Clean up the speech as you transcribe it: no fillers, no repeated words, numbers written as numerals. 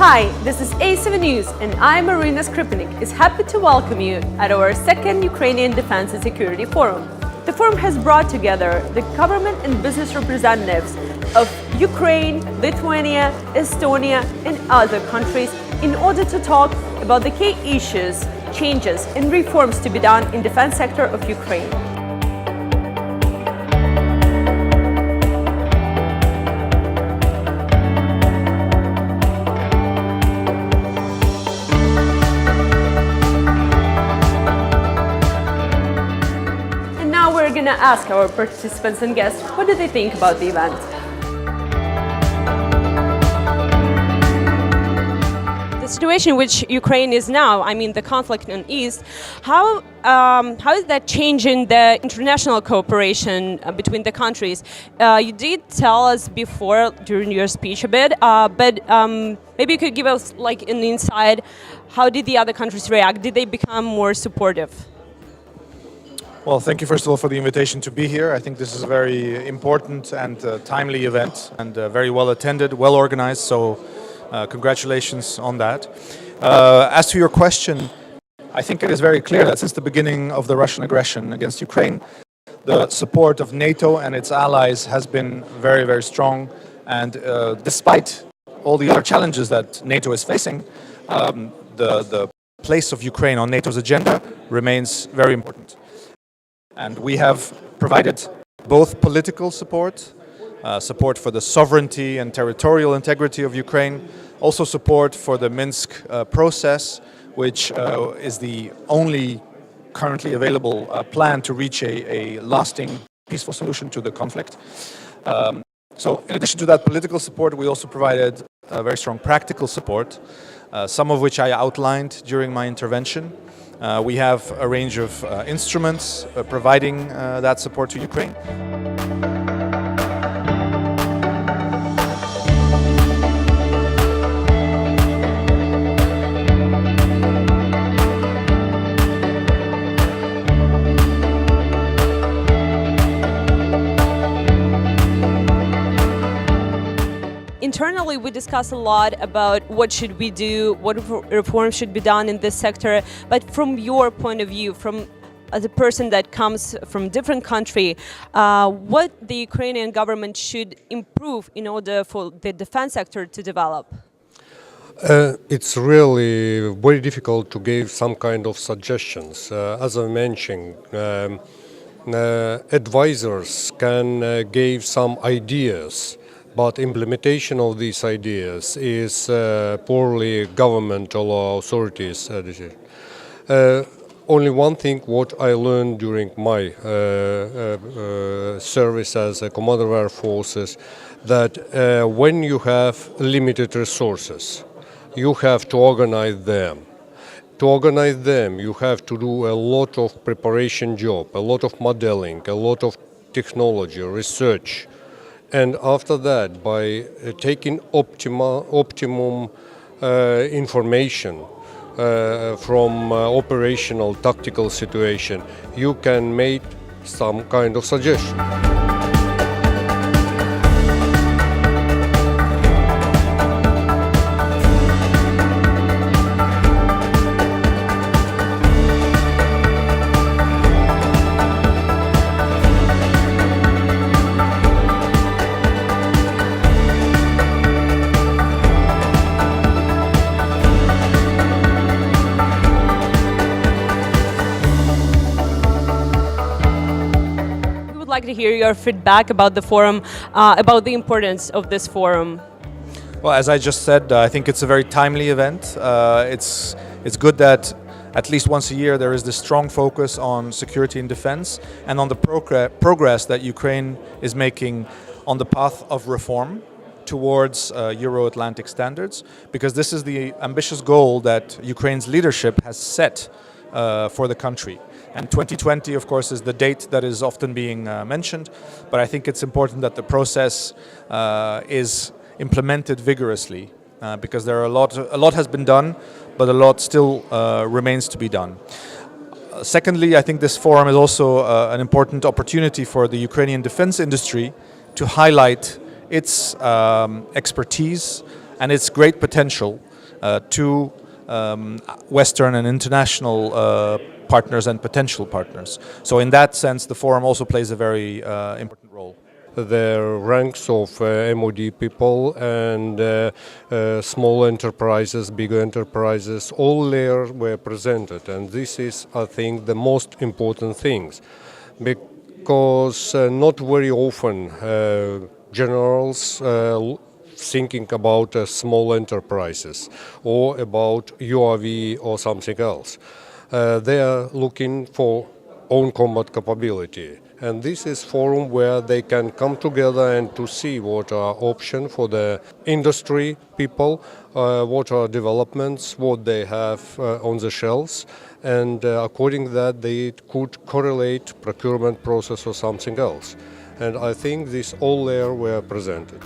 Hi, this is A7 News and I'm Marina Skripnik is happy to welcome you at our second Ukrainian Defense and Security Forum. The forum has brought together the government and business representatives of Ukraine, Lithuania, Estonia and other countries in order to talk about the key issues, changes and reforms to be done in the defense sector of Ukraine. We're going to ask our participants and guests what do they think about the event. The situation in which Ukraine is now, I mean the conflict in the East, how is that changing the international cooperation between the countries? You did tell us before during your speech a bit, but maybe you could give us like an insight. How did the other countries react? Did they become more supportive? Well, thank you first of all for the invitation to be here. I think this is a very important and timely event and very well attended, well organized, so congratulations on that. As to your question, I think it is very clear that since the beginning of the Russian aggression against Ukraine, the support of NATO and its allies has been very, very strong. And despite all the other challenges that NATO is facing, the place of Ukraine on NATO's agenda remains very important. And we have provided both political support, support for the sovereignty and territorial integrity of Ukraine, also support for the Minsk process, which is the only currently available plan to reach a lasting, peaceful solution to the conflict. So in addition to that political support, we also provided very strong practical support, some of which I outlined during my intervention. We have a range of instruments providing that support to Ukraine. Internally, we discuss a lot about what should we do, what reforms should be done in this sector. But from your point of view, from as a person that comes from a different country, what the Ukrainian government should improve in order for the defense sector to develop? It's really very difficult to give some kind of suggestions. As I mentioned, advisors can give some ideas, but implementation of these ideas is poorly governmental authorities' decision. Only one thing what I learned during my service as a commander of air forces, that when you have limited resources, you have to organize them. To organize them, you have to do a lot of preparation job, a lot of modeling, a lot of technology, research. And after that, by taking optimum information from operational, tactical situation, you can make some kind of suggestion. I'd like to hear your feedback about the forum, about the importance of this forum. Well, as I just said, I think it's a very timely event. It's good that at least once a year there is this strong focus on security and defense and on the progress that Ukraine is making on the path of reform towards Euro-Atlantic standards, because this is the ambitious goal that Ukraine's leadership has set for the country. And 2020, of course, is the date that is often being mentioned, but I think it's important that the process is implemented vigorously, because there are a lot has been done, but a lot still remains to be done. Secondly, I think this forum is also an important opportunity for the Ukrainian defense industry to highlight its expertise and its great potential to Western and international partners and potential partners. So in that sense, the forum also plays a very important role. The ranks of MOD people and small enterprises, big enterprises, all there were presented, and this is, I think, the most important things, because not very often generals thinking about small enterprises or about UAV or something else. They are looking for own combat capability. And this is forum where they can come together and to see what are options for the industry people, what are developments, what they have on the shelves, and according to that they could correlate procurement process or something else. And I think this all there were presented.